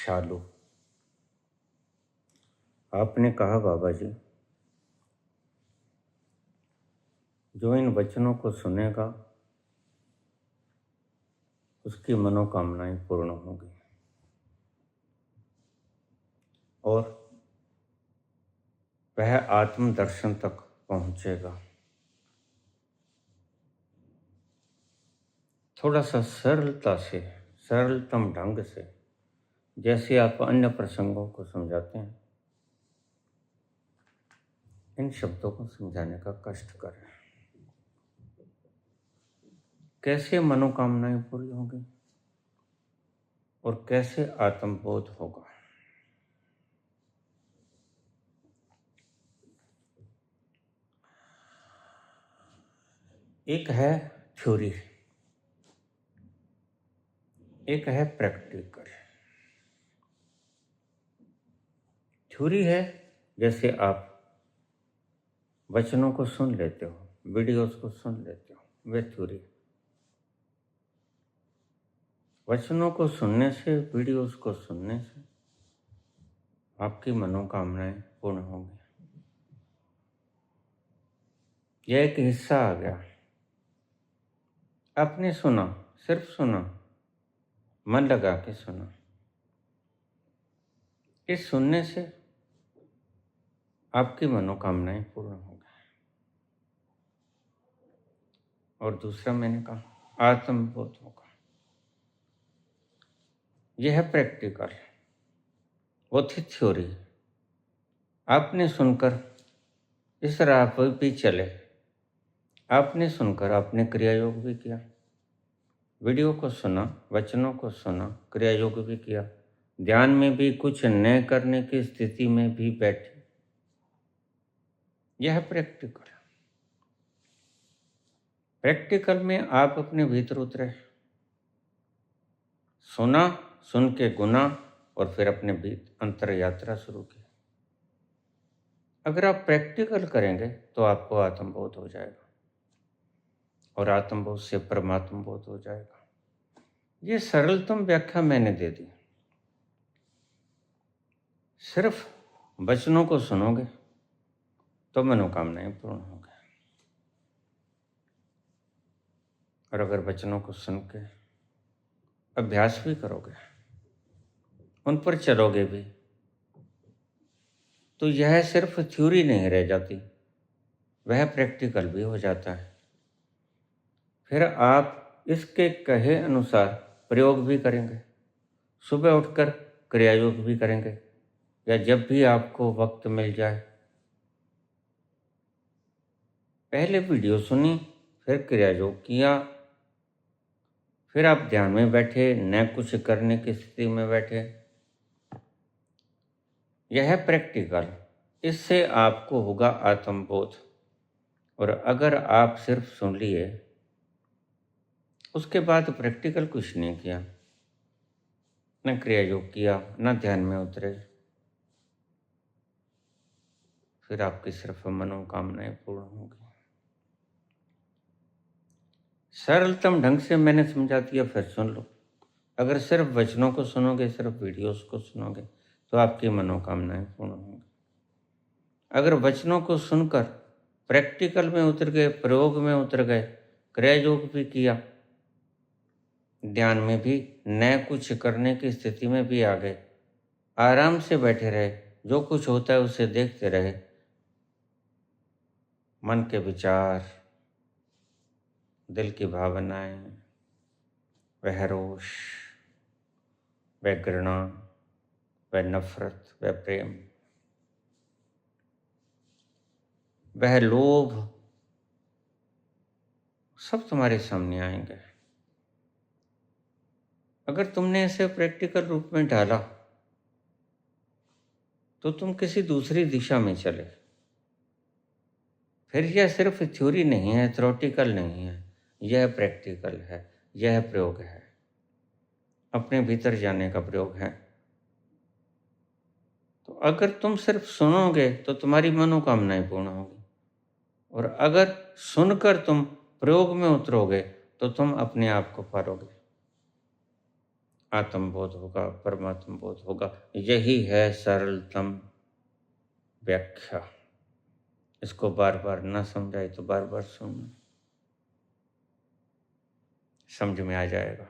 चालू। आपने कहा बाबा जी, जो इन वचनों को सुनेगा उसकी मनोकामनाएं पूर्ण होंगी और वह आत्म दर्शन तक पहुंचेगा। थोड़ा सा सरलता से, सरलतम ढंग से, जैसे आप अन्य प्रसंगों को समझाते हैं, इन शब्दों को समझाने का कष्ट करें। कैसे मनोकामनाएं पूरी होंगी और कैसे आत्मबोध होगा। एक है थ्योरी, एक है प्रैक्टिकल। थ्योरी है जैसे आप वचनों को सुन लेते हो, वीडियोस को सुन लेते हो, वे थ्योरी। वचनों को सुनने से, वीडियोस को सुनने से आपकी मनोकामनाएं पूर्ण होंगी। यह एक हिस्सा आ गया। आपने सुना, सिर्फ सुना, मन लगा के सुना। इस सुनने से आपकी मनोकामनाएं पूर्ण हो गई। और दूसरा मैंने कहा आत्मबोध होगा। यह है प्रैक्टिकल, वो थी थ्योरी। आपने सुनकर इस राह पर भी चले, आपने सुनकर आपने क्रिया योग भी किया, वीडियो को सुना, वचनों को सुना, क्रिया योग भी किया, ध्यान में भी कुछ न करने की स्थिति में भी बैठे। यह प्रैक्टिकल। प्रैक्टिकल में आप अपने भीतर उतरे, सुना, सुन के गुना और फिर अपने अंतर यात्रा शुरू की। अगर आप प्रैक्टिकल करेंगे तो आपको आत्मबोध हो जाएगा और आत्मबोध से परमात्म बोध हो जाएगा। ये सरलतम व्याख्या मैंने दे दी। सिर्फ वचनों को सुनोगे तो मनोकामनाएं पूर्ण होंगी। और अगर वचनों को सुन के अभ्यास भी करोगे, उन पर चलोगे भी, तो यह सिर्फ थ्योरी नहीं रह जाती, वह प्रैक्टिकल भी हो जाता है। फिर आप इसके कहे अनुसार प्रयोग भी करेंगे, सुबह उठकर क्रिया योग भी करेंगे, या जब भी आपको वक्त मिल जाए। पहले वीडियो सुनी, फिर क्रिया योग किया, फिर आप ध्यान में बैठे, न कुछ करने की स्थिति में बैठे। यह है प्रैक्टिकल। इससे आपको होगा आत्मबोध। और अगर आप सिर्फ सुन लिए, उसके बाद प्रैक्टिकल कुछ नहीं किया, न क्रिया योग किया, न ध्यान में उतरे, फिर आपकी सिर्फ मनोकामनाएं पूर्ण होंगी। सरलतम ढंग से मैंने समझा दिया, फिर सुन लो। अगर सिर्फ वचनों को सुनोगे, सिर्फ वीडियोस को सुनोगे, तो आपकी मनोकामनाएं पूर्ण होंगी। अगर वचनों को सुनकर प्रैक्टिकल में उतर गए, प्रयोग में उतर गए, क्रिया योग भी किया, ध्यान में भी न कुछ करने की स्थिति में भी आ गए, आराम से बैठे रहे, जो कुछ होता है उसे देखते रहे, मन के विचार, दिल की भावनाएं, वह रोष, वह घृणा, वह नफरत, वह प्रेम, वह लोभ, सब तुम्हारे सामने आएंगे। अगर तुमने इसे प्रैक्टिकल रूप में डाला तो तुम किसी दूसरी दिशा में चले। फिर यह सिर्फ थ्योरी नहीं है, थ्योरेटिकल नहीं है, यह प्रैक्टिकल है, यह प्रयोग है, अपने भीतर जाने का प्रयोग है। तो अगर तुम सिर्फ सुनोगे तो तुम्हारी मनोकामनाएं पूर्ण होगी, और अगर सुनकर तुम प्रयोग में उतरोगे तो तुम अपने आप को पालोगे। आत्मबोध होगा, परमात्म बोध होगा। यही है सरलतम व्याख्या। इसको बार बार ना समझाए तो बार बार सुनना, समझ में आ जाएगा।